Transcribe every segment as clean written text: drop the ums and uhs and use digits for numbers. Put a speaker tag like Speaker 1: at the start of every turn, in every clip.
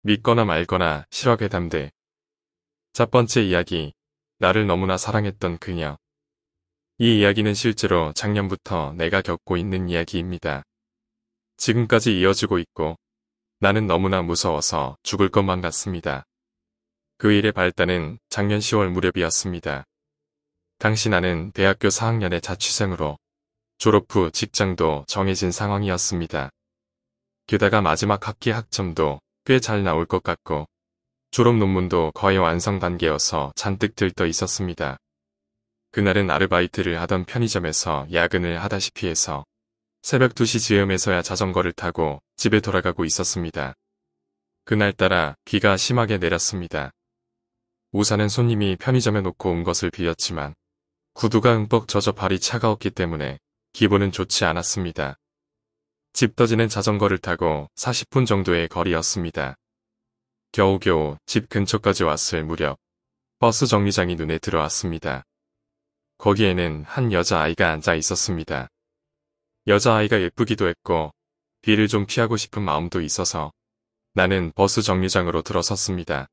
Speaker 1: 믿거나 말거나 실화괴담들. 첫 번째 이야기, 나를 너무나 사랑했던 그녀. 이 이야기는 실제로 작년부터 내가 겪고 있는 이야기입니다. 지금까지 이어지고 있고 나는 너무나 무서워서 죽을 것만 같습니다. 그 일의 발단은 작년 10월 무렵이었습니다. 당시 나는 대학교 4학년의 자취생으로 졸업 후 직장도 정해진 상황이었습니다. 게다가 마지막 학기 학점도 꽤 잘 나올 것 같고 졸업 논문도 거의 완성 단계여서 잔뜩 들떠 있었습니다. 그날은 아르바이트를 하던 편의점에서 야근을 하다시피 해서 새벽 2시 즈음에서야 자전거를 타고 집에 돌아가고 있었습니다. 그날따라 비가 심하게 내렸습니다. 우산은 손님이 편의점에 놓고 온 것을 빌렸지만 구두가 흠뻑 젖어 발이 차가웠기 때문에 기분은 좋지 않았습니다. 집 떠지는 자전거를 타고 40분 정도의 거리였습니다. 겨우겨우 집 근처까지 왔을 무렵 버스 정류장이 눈에 들어왔습니다. 거기에는 한 여자아이가 앉아 있었습니다. 여자아이가 예쁘기도 했고 비를 좀 피하고 싶은 마음도 있어서 나는 버스 정류장으로 들어섰습니다.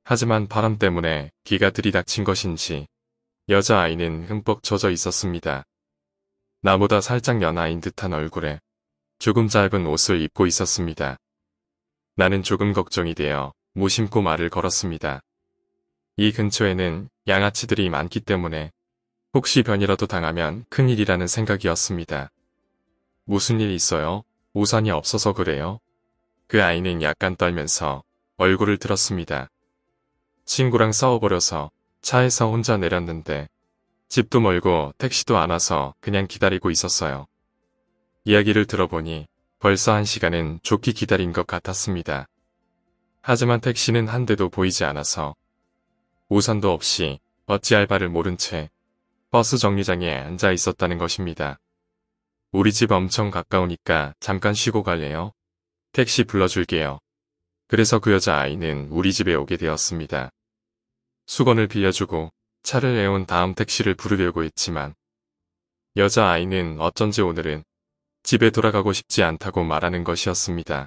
Speaker 1: 하지만 바람 때문에 비가 들이닥친 것인지 여자아이는 흠뻑 젖어 있었습니다. 나보다 살짝 연하인 듯한 얼굴에 조금 짧은 옷을 입고 있었습니다. 나는 조금 걱정이 되어 무심코 말을 걸었습니다. 이 근처에는 양아치들이 많기 때문에 혹시 변이라도 당하면 큰일이라는 생각이었습니다. 무슨 일 있어요? 우산이 없어서 그래요? 그 아이는 약간 떨면서 얼굴을 들었습니다. 친구랑 싸워버려서 차에서 혼자 내렸는데 집도 멀고 택시도 안 와서 그냥 기다리고 있었어요. 이야기를 들어보니 벌써 1시간은 좋게 기다린 것 같았습니다. 하지만 택시는 한 대도 보이지 않아서 우산도 없이 어찌할 바를 모른 채 버스 정류장에 앉아 있었다는 것입니다. 우리 집 엄청 가까우니까 잠깐 쉬고 갈래요? 택시 불러줄게요. 그래서 그 여자아이는 우리 집에 오게 되었습니다. 수건을 빌려주고 차를 내온 다음 택시를 부르려고 했지만 여자아이는 어쩐지 오늘은 집에 돌아가고 싶지 않다고 말하는 것이었습니다.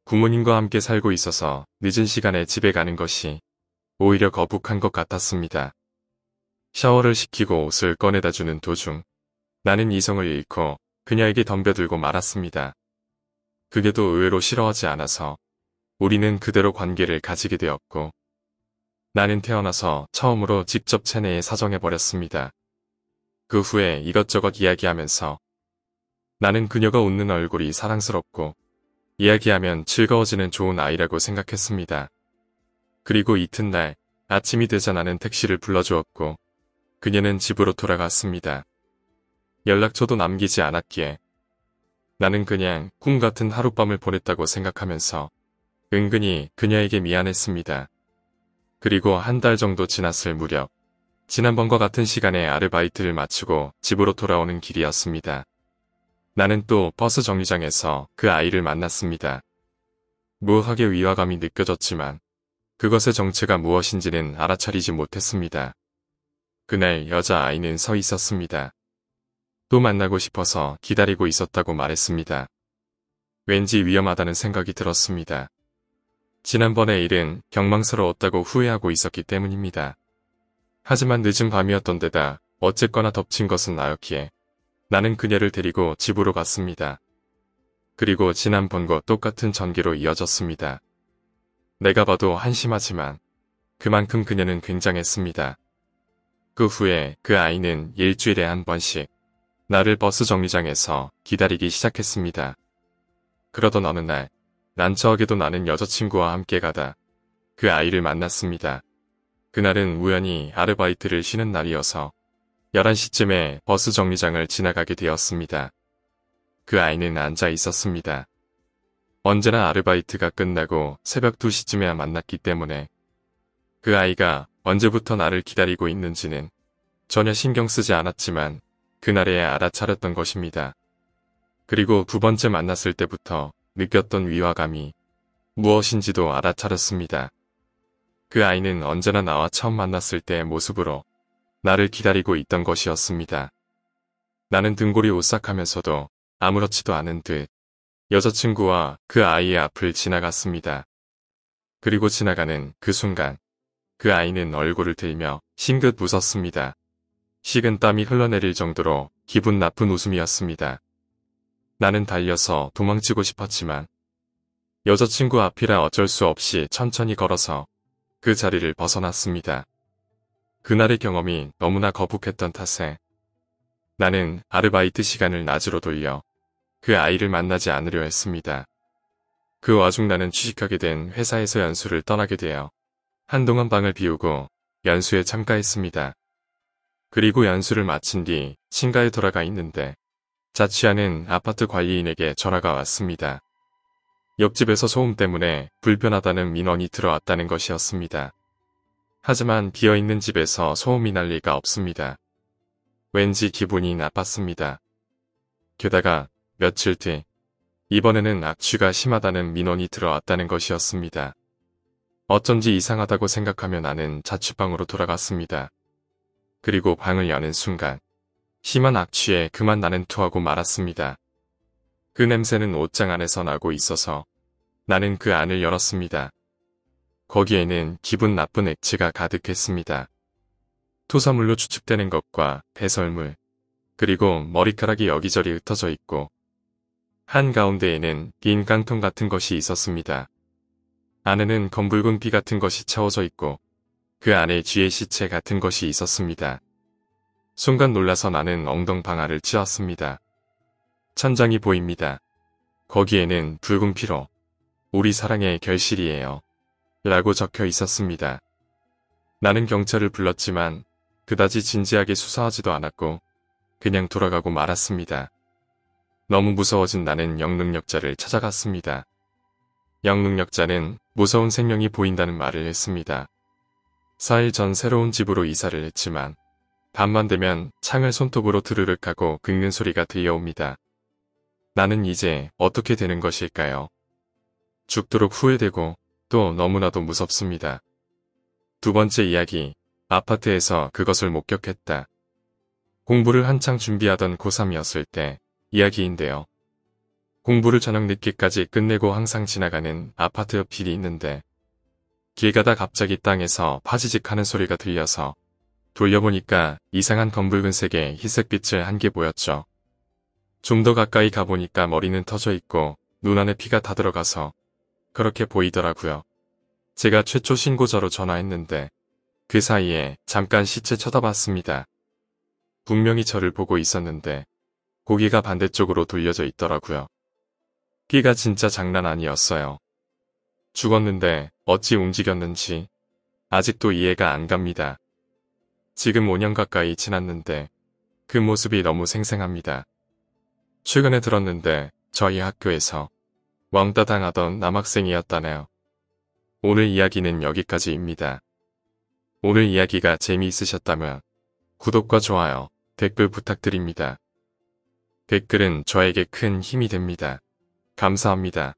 Speaker 1: 부모님과 함께 살고 있어서 늦은 시간에 집에 가는 것이 오히려 거북한 것 같았습니다. 샤워를 시키고 옷을 꺼내다 주는 도중 나는 이성을 잃고 그녀에게 덤벼들고 말았습니다. 그게도 의외로 싫어하지 않아서 우리는 그대로 관계를 가지게 되었고 나는 태어나서 처음으로 직접 체내에 사정해버렸습니다. 그 후에 이것저것 이야기하면서 나는 그녀가 웃는 얼굴이 사랑스럽고 이야기하면 즐거워지는 좋은 아이라고 생각했습니다. 그리고 이튿날 아침이 되자 나는 택시를 불러주었고 그녀는 집으로 돌아갔습니다. 연락처도 남기지 않았기에 나는 그냥 꿈 같은 하룻밤을 보냈다고 생각하면서 은근히 그녀에게 미안했습니다. 그리고 한 달 정도 지났을 무렵 지난번과 같은 시간에 아르바이트를 마치고 집으로 돌아오는 길이었습니다. 나는 또 버스 정류장에서 그 아이를 만났습니다. 묘하게 위화감이 느껴졌지만 그것의 정체가 무엇인지는 알아차리지 못했습니다. 그날 여자아이는 서 있었습니다. 또 만나고 싶어서 기다리고 있었다고 말했습니다. 왠지 위험하다는 생각이 들었습니다. 지난번의 일은 경망스러웠다고 후회하고 있었기 때문입니다. 하지만 늦은 밤이었던 데다 어쨌거나 덮친 것은 나였기에 나는 그녀를 데리고 집으로 갔습니다. 그리고 지난번과 똑같은 전개로 이어졌습니다. 내가 봐도 한심하지만 그만큼 그녀는 굉장했습니다. 그 후에 그 아이는 일주일에 한 번씩 나를 버스 정류장에서 기다리기 시작했습니다. 그러던 어느 날 난처하게도 나는 여자친구와 함께 가다 그 아이를 만났습니다. 그날은 우연히 아르바이트를 쉬는 날이어서 11시쯤에 버스 정류장을 지나가게 되었습니다. 그 아이는 앉아 있었습니다. 언제나 아르바이트가 끝나고 새벽 2시쯤에야 만났기 때문에 그 아이가 언제부터 나를 기다리고 있는지는 전혀 신경 쓰지 않았지만 그날에야 알아차렸던 것입니다. 그리고 두 번째 만났을 때부터 느꼈던 위화감이 무엇인지도 알아차렸습니다. 그 아이는 언제나 나와 처음 만났을 때의 모습으로 나를 기다리고 있던 것이었습니다. 나는 등골이 오싹하면서도 아무렇지도 않은 듯 여자친구와 그 아이의 앞을 지나갔습니다. 그리고 지나가는 그 순간 그 아이는 얼굴을 들며 싱긋 웃었습니다. 식은 땀이 흘러내릴 정도로 기분 나쁜 웃음이었습니다. 나는 달려서 도망치고 싶었지만 여자친구 앞이라 어쩔 수 없이 천천히 걸어서 그 자리를 벗어났습니다. 그날의 경험이 너무나 거북했던 탓에 나는 아르바이트 시간을 낮으로 돌려 그 아이를 만나지 않으려 했습니다. 그 와중 나는 취직하게 된 회사에서 연수를 떠나게 되어 한동안 방을 비우고 연수에 참가했습니다. 그리고 연수를 마친 뒤 친가에 돌아가 있는데 자취하는 아파트 관리인에게 전화가 왔습니다. 옆집에서 소음 때문에 불편하다는 민원이 들어왔다는 것이었습니다. 하지만 비어있는 집에서 소음이 날 리가 없습니다. 왠지 기분이 나빴습니다. 게다가 며칠 뒤 이번에는 악취가 심하다는 민원이 들어왔다는 것이었습니다. 어쩐지 이상하다고 생각하며 나는 자취방으로 돌아갔습니다. 그리고 방을 여는 순간 심한 악취에 그만 나는 토하고 말았습니다. 그 냄새는 옷장 안에서 나고 있어서 나는 그 안을 열었습니다. 거기에는 기분 나쁜 액체가 가득했습니다. 토사물로 추측되는 것과 배설물, 그리고 머리카락이 여기저리 흩어져 있고 한가운데에는 긴 깡통 같은 것이 있었습니다. 안에는 검붉은 피 같은 것이 채워져 있고 그 안에 쥐의 시체 같은 것이 있었습니다. 순간 놀라서 나는 엉덩방아를 찧었습니다. 천장이 보입니다. 거기에는 붉은 피로 우리 사랑의 결실이에요 라고 적혀 있었습니다. 나는 경찰을 불렀지만 그다지 진지하게 수사하지도 않았고 그냥 돌아가고 말았습니다. 너무 무서워진 나는 영능력자를 찾아갔습니다. 영능력자는 무서운 생명이 보인다는 말을 했습니다. 4일 전 새로운 집으로 이사를 했지만 밤만 되면 창을 손톱으로 드르륵 하고 긁는 소리가 들려옵니다. 나는 이제 어떻게 되는 것일까요? 죽도록 후회되고 또 너무나도 무섭습니다. 두 번째 이야기, 아파트에서 그것을 목격했다. 공부를 한창 준비하던 고3이었을 때 이야기인데요. 공부를 저녁 늦게까지 끝내고 항상 지나가는 아파트 옆 길이 있는데 길 가다 갑자기 땅에서 파지직하는 소리가 들려서 돌려보니까 이상한 검붉은색의 희색빛을 한 게 보였죠. 좀 더 가까이 가보니까 머리는 터져 있고 눈 안에 피가 다 들어가서 그렇게 보이더라고요. 제가 최초 신고자로 전화했는데 그 사이에 잠깐 시체 쳐다봤습니다. 분명히 저를 보고 있었는데 고개가 반대쪽으로 돌려져 있더라고요. 끼가 진짜 장난 아니었어요. 죽었는데 어찌 움직였는지 아직도 이해가 안 갑니다. 지금 5년 가까이 지났는데 그 모습이 너무 생생합니다. 최근에 들었는데 저희 학교에서 왕따 당하던 남학생이었다네요. 오늘 이야기는 여기까지입니다. 오늘 이야기가 재미있으셨다면 구독과 좋아요, 댓글 부탁드립니다. 댓글은 저에게 큰 힘이 됩니다. 감사합니다.